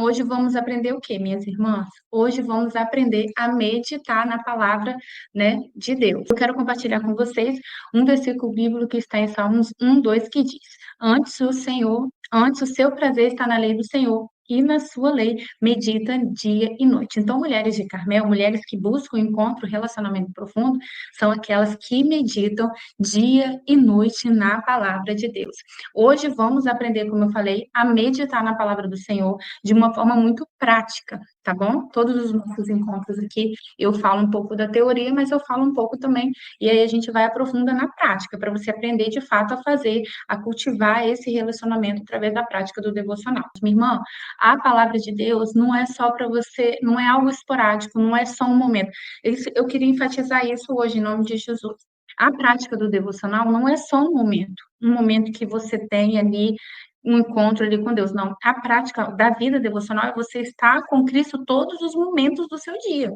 Hoje vamos aprender o quê, minhas irmãs? Hoje vamos aprender a meditar na palavra, né, de Deus. Eu quero compartilhar com vocês um versículo bíblico que está em Salmos 1:2 que diz: antes o seu prazer está na lei do Senhor, e na sua lei medita dia e noite. Então, mulheres de Carmel, mulheres que buscam o encontro, o relacionamento profundo, são aquelas que meditam dia e noite na palavra de Deus. Hoje vamos aprender, como eu falei, a meditar na palavra do Senhor de uma forma muito prática, tá bom? Todos os nossos encontros aqui eu falo um pouco da teoria, mas eu falo um pouco também, e aí a gente vai aprofunda na prática, para você aprender de fato a fazer, a cultivar esse relacionamento através da prática do devocional. Minha irmã, a palavra de Deus não é só para você, não é algo esporádico, não é só um momento. Eu queria enfatizar isso hoje, em nome de Jesus. A prática do devocional não é só um momento que você tem ali um encontro ali com Deus. Não, a prática da vida devocional é você estar com Cristo todos os momentos do seu dia.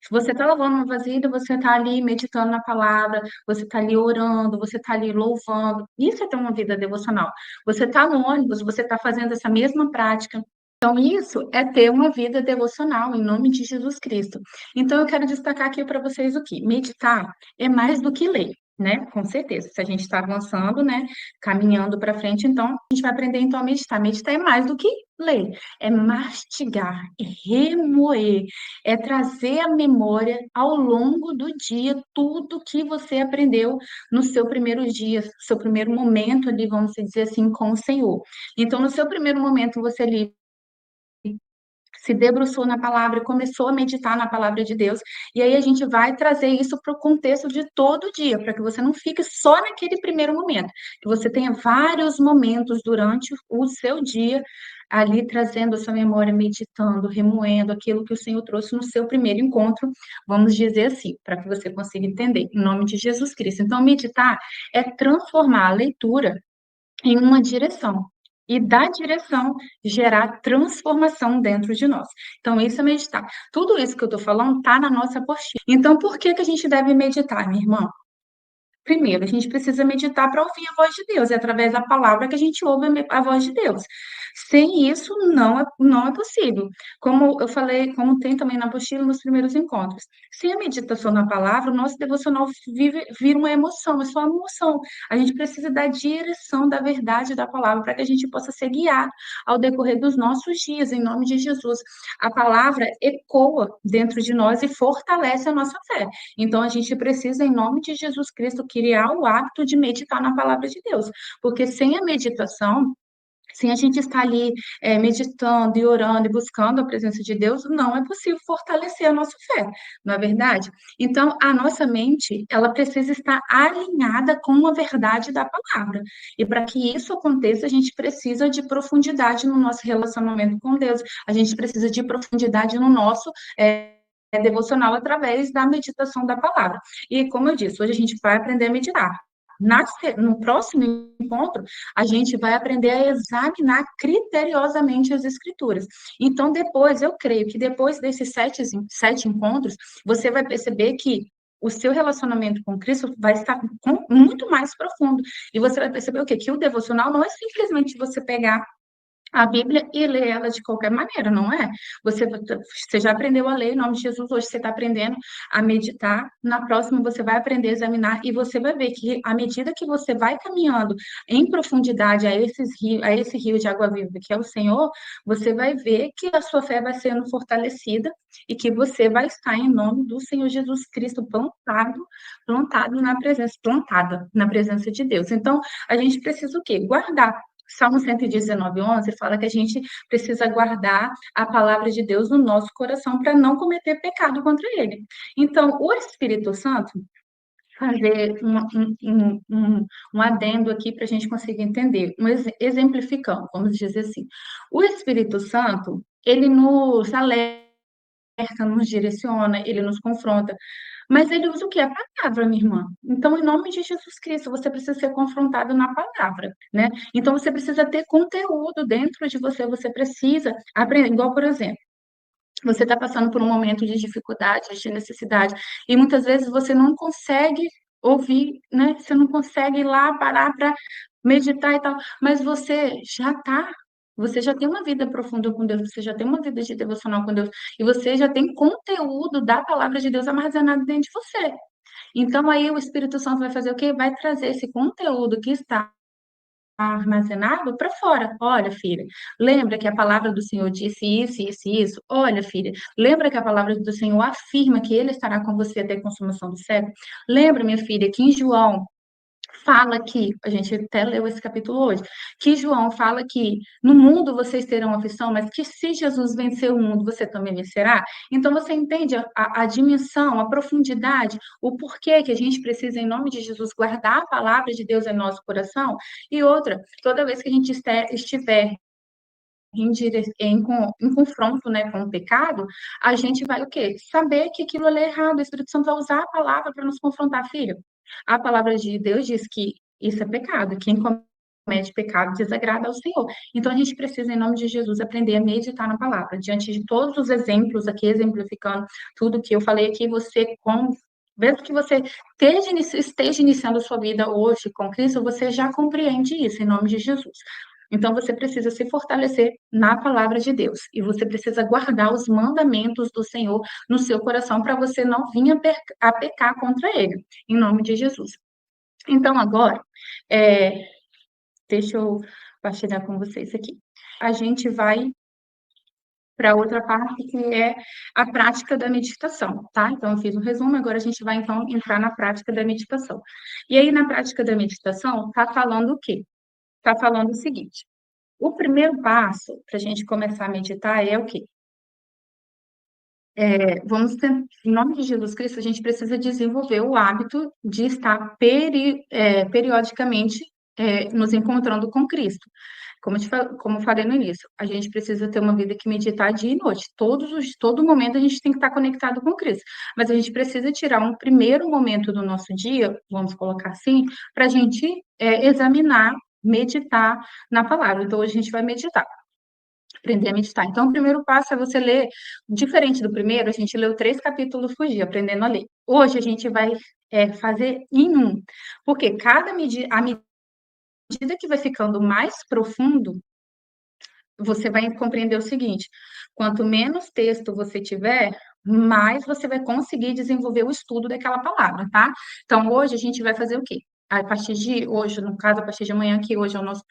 Se você está lavando uma vasilha, você está ali meditando na palavra, você está ali orando, você está ali louvando. Isso é ter uma vida devocional. Você está no ônibus, você está fazendo essa mesma prática. Então, isso é ter uma vida devocional, em nome de Jesus Cristo. Então, eu quero destacar aqui para vocês o que? Meditar é mais do que ler, né? Com certeza. Se a gente está avançando, né? Caminhando para frente, então, a gente vai aprender então a meditar. Meditar é mais do que ler, é mastigar, é remoer, é trazer à memória ao longo do dia tudo que você aprendeu no seu primeiro dia, seu primeiro momento ali, vamos dizer assim, com o Senhor. Então, no seu primeiro momento, você ali se debruçou na palavra e começou a meditar na palavra de Deus. E aí a gente vai trazer isso para o contexto de todo o dia, para que você não fique só naquele primeiro momento, que você tenha vários momentos durante o seu dia ali trazendo a sua memória, meditando, remoendo aquilo que o Senhor trouxe no seu primeiro encontro, vamos dizer assim, para que você consiga entender, em nome de Jesus Cristo. Então, meditar é transformar a leitura em uma direção. E da direção gerar transformação dentro de nós. Então, isso é meditar. Tudo isso que eu estou falando está na nossa apostila. Então, por que a gente deve meditar, minha irmã? Primeiro, a gente precisa meditar para ouvir a voz de Deus, é através da palavra que a gente ouve a voz de Deus. Sem isso, não é possível. Como eu falei, como tem também na apostila nos primeiros encontros. Sem a meditação na palavra, o nosso devocional vira uma emoção, é só uma emoção. A gente precisa da direção da verdade da palavra para que a gente possa ser guiado ao decorrer dos nossos dias, em nome de Jesus. A palavra ecoa dentro de nós e fortalece a nossa fé. Então, a gente precisa, em nome de Jesus Cristo, criar o hábito de meditar na palavra de Deus, porque sem a meditação, sem a gente estar ali meditando e orando e buscando a presença de Deus, não é possível fortalecer a nossa fé, não é verdade? Então, a nossa mente, ela precisa estar alinhada com a verdade da palavra. E para que isso aconteça, a gente precisa de profundidade no nosso relacionamento com Deus, a gente precisa de profundidade no nosso devocional através da meditação da palavra. E, como eu disse, hoje a gente vai aprender a meditar. No próximo encontro, a gente vai aprender a examinar criteriosamente as escrituras. Então, depois, eu creio que depois desses sete encontros, você vai perceber que o seu relacionamento com Cristo vai estar muito mais profundo. E você vai perceber o quê? Que o devocional não é simplesmente você pegar a Bíblia e ler ela de qualquer maneira, não é? Você já aprendeu a ler em nome de Jesus, hoje você está aprendendo a meditar, na próxima você vai aprender a examinar e você vai ver que à medida que você vai caminhando em profundidade a esse rio de água viva que é o Senhor, você vai ver que a sua fé vai sendo fortalecida e que você vai estar em nome do Senhor Jesus Cristo plantada na presença de Deus. Então, a gente precisa o quê? Guardar. Salmo 119:11 fala que a gente precisa guardar a palavra de Deus no nosso coração para não cometer pecado contra ele. Então, o Espírito Santo, fazer um adendo aqui para a gente conseguir entender, exemplificando, vamos dizer assim. O Espírito Santo, ele nos alerta, nos direciona, ele nos confronta, mas ele usa o quê? A palavra, minha irmã. Então, em nome de Jesus Cristo, você precisa ser confrontado na palavra, né? Então, você precisa ter conteúdo dentro de você, você precisa aprender, igual, por exemplo, você está passando por um momento de dificuldade, de necessidade, e muitas vezes você não consegue ouvir, né? Você não consegue ir lá parar para meditar e tal, mas você já tem uma vida profunda com Deus, você já tem uma vida de devocional com Deus, e você já tem conteúdo da palavra de Deus armazenado dentro de você. Então, aí o Espírito Santo vai fazer o quê? Vai trazer esse conteúdo que está armazenado para fora. Olha, filha, lembra que a palavra do Senhor disse isso, isso e isso? Olha, filha, lembra que a palavra do Senhor afirma que Ele estará com você até a consumação do século? Lembra, minha filha, que em João fala que, a gente até leu esse capítulo hoje, que João fala que no mundo vocês terão aflição, mas que se Jesus vencer o mundo, você também vencerá. Então você entende a dimensão, a profundidade, o porquê que a gente precisa, em nome de Jesus, guardar a palavra de Deus em nosso coração. E outra, toda vez que a gente estiver em confronto, né, com o pecado, a gente vai o quê? Saber que aquilo ali é errado. O Espírito Santo vai usar a palavra para nos confrontar, filho. A palavra de Deus diz que isso é pecado. Quem comete pecado desagrada ao Senhor. Então a gente precisa, em nome de Jesus, aprender a meditar na palavra. Diante de todos os exemplos aqui, exemplificando tudo que eu falei aqui, mesmo que você esteja iniciando a sua vida hoje com Cristo, você já compreende isso, em nome de Jesus. Então, você precisa se fortalecer na palavra de Deus. E você precisa guardar os mandamentos do Senhor no seu coração para você não vir a pecar contra ele, em nome de Jesus. Então, agora, deixa eu partilhar com vocês aqui. A gente vai para outra parte, que é a prática da meditação, tá? Então, eu fiz um resumo, agora a gente vai, então, entrar na prática da meditação. E aí, na prática da meditação, está falando o quê? Está falando o seguinte: o primeiro passo para a gente começar a meditar é o quê? Em nome de Jesus Cristo, a gente precisa desenvolver o hábito de estar periodicamente nos encontrando com Cristo. Como eu falei no início, a gente precisa ter uma vida que meditar dia e noite. Todo momento a gente tem que estar conectado com Cristo. Mas a gente precisa tirar um primeiro momento do nosso dia, vamos colocar assim, para a gente examinar, meditar na palavra. Então, hoje a gente vai meditar. Aprender a meditar. Então, o primeiro passo é você ler, diferente do primeiro, a gente leu 3 capítulos por dia, aprendendo a ler. Hoje a gente vai fazer em um, porque à medida que vai ficando mais profundo, você vai compreender o seguinte: quanto menos texto você tiver, mais você vai conseguir desenvolver o estudo daquela palavra, tá? Então, hoje a gente vai fazer o quê? A partir de hoje, no caso, a partir de amanhã, que hoje é o nosso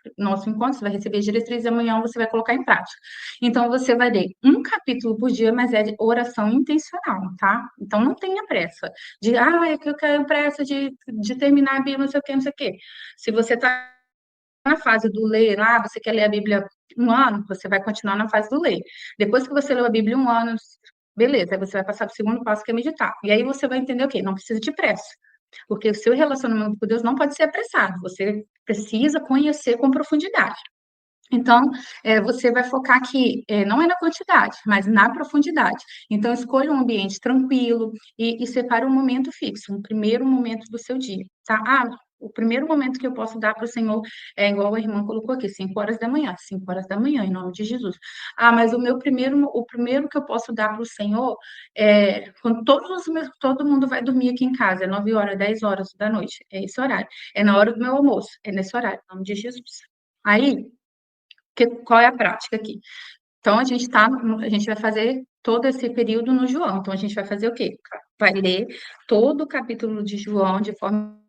encontro, você vai receber as diretrizes e amanhã você vai colocar em prática. Então, você vai ler um capítulo por dia, mas é de oração intencional, tá? Então, não tenha pressa é que eu quero pressa de terminar a Bíblia, não sei o quê, não sei o quê. Se você está na fase do ler, você quer ler a Bíblia um ano, você vai continuar na fase do ler. Depois que você leu a Bíblia um ano, beleza, aí você vai passar para o segundo passo, que é meditar. E aí você vai entender o quê? Não precisa de pressa. Porque o seu relacionamento com Deus não pode ser apressado. Você precisa conhecer com profundidade. Então, você vai focar aqui, não é na quantidade, mas na profundidade. Então, escolha um ambiente tranquilo e separe um momento fixo, um primeiro momento do seu dia, tá? O primeiro momento que eu posso dar para o Senhor é igual a irmã colocou aqui, 5 horas da manhã, 5 horas da manhã, em nome de Jesus. Mas o primeiro que eu posso dar para o Senhor quando todo mundo vai dormir aqui em casa, é 9 horas, 10 horas da noite, é esse horário. É na hora do meu almoço, é nesse horário, em nome de Jesus. Aí, qual é a prática aqui? Então, a gente vai fazer todo esse período no João. Então, a gente vai fazer o quê? Vai ler todo o capítulo de João de forma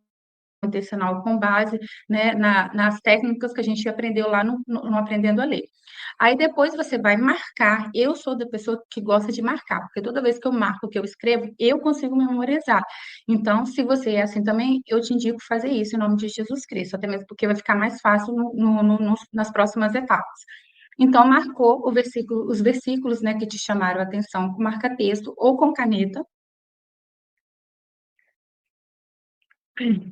intencional, com base, né, nas técnicas que a gente aprendeu lá no Aprendendo a Ler. Aí depois você vai marcar. Eu sou da pessoa que gosta de marcar, porque toda vez que eu marco o que eu escrevo, eu consigo memorizar. Então, se você é assim também, eu te indico fazer isso em nome de Jesus Cristo, até mesmo porque vai ficar mais fácil nas próximas etapas. Então, marcou os versículos, né, que te chamaram a atenção com marca-texto ou com caneta.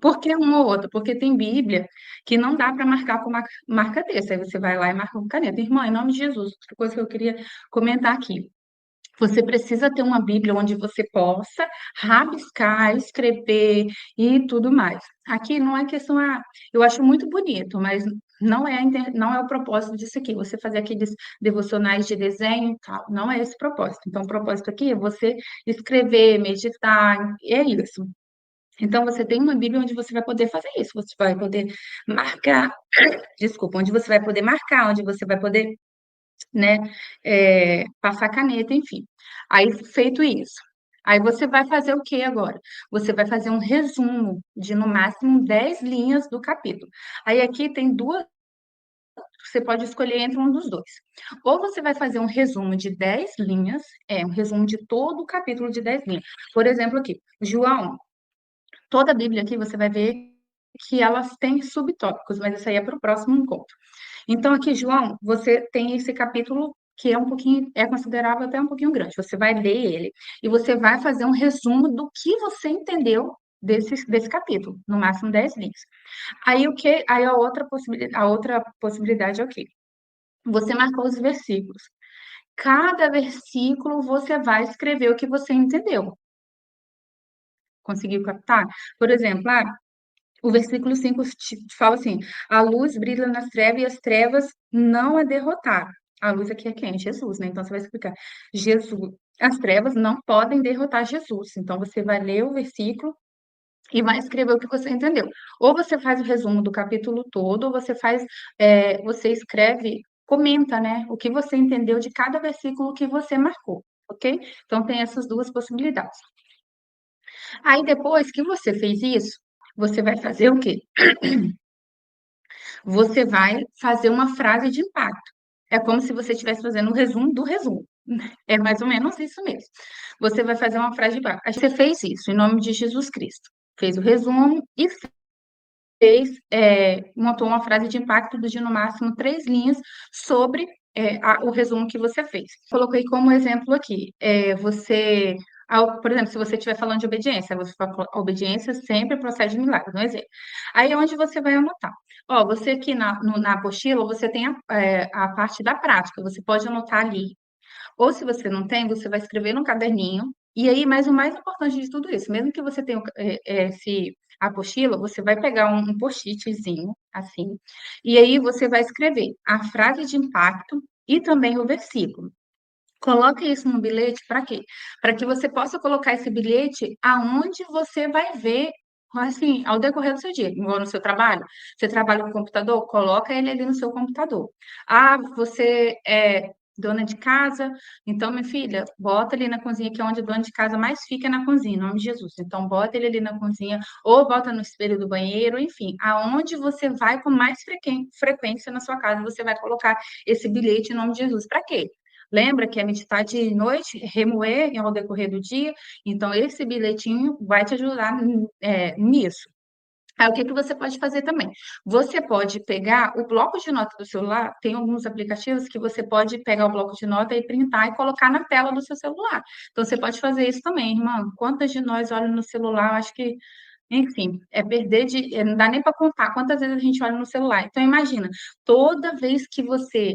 Por que um ou outro? Porque tem Bíblia que não dá para marcar com marca-texto. Aí você vai lá e marca com caneta. Irmã, em nome de Jesus, outra coisa que eu queria comentar aqui. Você precisa ter uma Bíblia onde você possa rabiscar, escrever e tudo mais. Aqui não é questão, eu acho muito bonito, mas não é o propósito disso aqui, você fazer aqueles devocionais de desenho e tal, não é esse o propósito. Então, o propósito aqui é você escrever, meditar, é isso. Então, você tem uma Bíblia onde você vai poder fazer isso, você vai poder marcar, desculpa, onde você vai poder marcar, onde você vai poder, né, passar caneta, enfim. Aí, feito isso, aí você vai fazer o que agora? Você vai fazer um resumo de, no máximo, 10 linhas do capítulo. Aí, aqui tem duas, você pode escolher entre um dos dois. Ou você vai fazer um resumo de 10 linhas, um resumo de todo o capítulo de 10 linhas. Por exemplo, aqui, João, toda a Bíblia aqui você vai ver que elas têm subtópicos, mas isso aí é para o próximo encontro. Então, aqui, João, você tem esse capítulo que é um pouquinho, é considerável até um pouquinho grande. Você vai ler ele e você vai fazer um resumo do que você entendeu desse capítulo, no máximo 10 linhas. Aí o que? Aí a outra possibilidade é o quê? Você marcou os versículos. Cada versículo você vai escrever o que você entendeu. Conseguiu captar? Por exemplo, o versículo 5 fala assim: a luz brilha nas trevas e as trevas não a derrotaram. A luz aqui é quem? Jesus, né? Então você vai explicar. Jesus, as trevas não podem derrotar Jesus. Então você vai ler o versículo e vai escrever o que você entendeu. Ou você faz o resumo do capítulo todo, ou você faz, você escreve, comenta, né? O que você entendeu de cada versículo que você marcou, ok? Então tem essas duas possibilidades. Aí depois que você fez isso, você vai fazer o quê? Você vai fazer uma frase de impacto. É como se você estivesse fazendo um resumo do resumo. É mais ou menos isso mesmo. Você vai fazer uma frase de impacto. Você fez isso em nome de Jesus Cristo. Fez o resumo e montou uma frase de impacto de no máximo 3 linhas sobre o resumo que você fez. Coloquei como exemplo aqui, por exemplo, se você estiver falando de obediência, você fala, obediência sempre procede de milagre, um exemplo. Aí é onde você vai anotar. Ó, você aqui na apostila, você tem a parte da prática, você pode anotar ali. Ou se você não tem, você vai escrever no caderninho. E aí, mas o mais importante de tudo isso, mesmo que você tenha esse apostila, você vai pegar um post-itzinho, assim, e aí você vai escrever a frase de impacto e também o versículo. Coloque isso no bilhete para quê? Para que você possa colocar esse bilhete aonde você vai ver, assim, ao decorrer do seu dia, igual no seu trabalho. Você trabalha com computador? Coloca ele ali no seu computador. Ah, você é dona de casa? Então, minha filha, bota ali na cozinha, que é onde a dona de casa mais fica, na cozinha, em nome de Jesus. Então, bota ele ali na cozinha, ou bota no espelho do banheiro, enfim, aonde você vai com mais frequência na sua casa, você vai colocar esse bilhete em nome de Jesus. Para quê? Lembra que é meditar de noite, remoer ao decorrer do dia? Então, esse bilhetinho vai te ajudar nisso. Aí, o que que você pode fazer também? Você pode pegar o bloco de nota do celular, tem alguns aplicativos que você pode pegar o bloco de nota e printar e colocar na tela do seu celular. Então, você pode fazer isso também, irmã. Quantas de nós olham no celular? Eu acho que, enfim, não dá nem para contar quantas vezes a gente olha no celular. Então, imagina, toda vez que você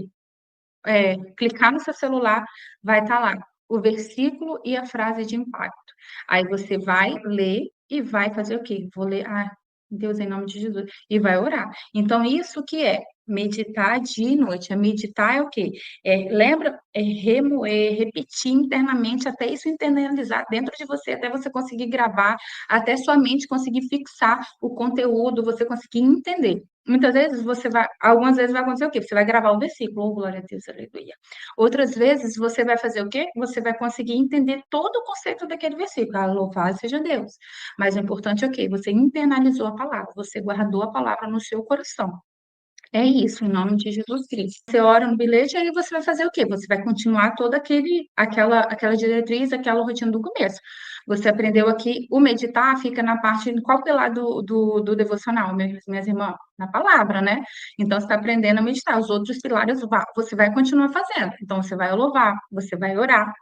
clicar no seu celular, vai estar lá o versículo e a frase de impacto. Aí você vai ler e vai fazer o quê? Vou ler, Deus, em nome de Jesus, e vai orar. Então, isso que é meditar dia e noite. A meditar é o quê? Lembra? É remoer, repetir internamente, até isso internalizar dentro de você, até você conseguir gravar, até sua mente conseguir fixar o conteúdo, você conseguir entender. Muitas vezes algumas vezes vai acontecer o quê? Você vai gravar o versículo, oh, glória a Deus, aleluia. Outras vezes você vai fazer o quê? Você vai conseguir entender todo o conceito daquele versículo. Louvado seja Deus. Mas o importante é o quê? Você internalizou a palavra, você guardou a palavra no seu coração. É isso, em nome de Jesus Cristo. Você ora no bilhete, aí você vai fazer o quê? Você vai continuar toda aquela diretriz, aquela rotina do começo. Você aprendeu aqui, o meditar fica na parte, em qual pilar do devocional, minhas irmãs? Na palavra, né? Então, você está aprendendo a meditar. Os outros pilares você vai continuar fazendo. Então, você vai louvar, você vai orar,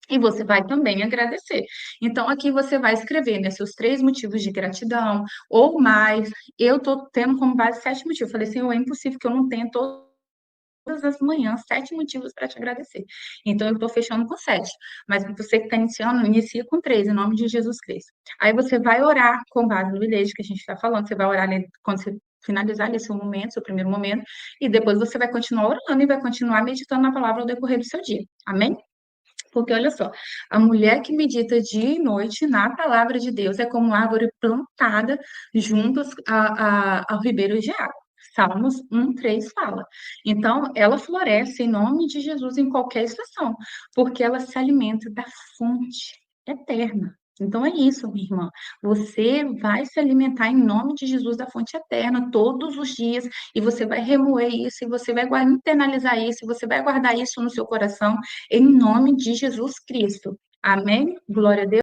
e você vai também agradecer. Então, aqui você vai escrever, né, seus 3 motivos de gratidão, ou mais. Eu estou tendo como base 7 motivos. Falei assim, é impossível que eu não tenha todas as manhãs 7 motivos para te agradecer. Então, eu estou fechando com 7. Mas você que está iniciando, inicia com 3, em nome de Jesus Cristo. Aí você vai orar com base no bilhete que a gente está falando. Você vai orar quando você finalizar ali seu momento, seu primeiro momento, e depois você vai continuar orando e vai continuar meditando na palavra ao decorrer do seu dia. Amém? Porque olha só, a mulher que medita dia e noite na palavra de Deus é como árvore plantada juntos ao ribeiro de água. Salmos 1:3 fala. Então, ela floresce em nome de Jesus em qualquer estação, porque ela se alimenta da fonte eterna. Então é isso, minha irmã. Você vai se alimentar em nome de Jesus da fonte eterna todos os dias, e você vai remoer isso, e você vai internalizar isso, e você vai guardar isso no seu coração em nome de Jesus Cristo. Amém? Glória a Deus.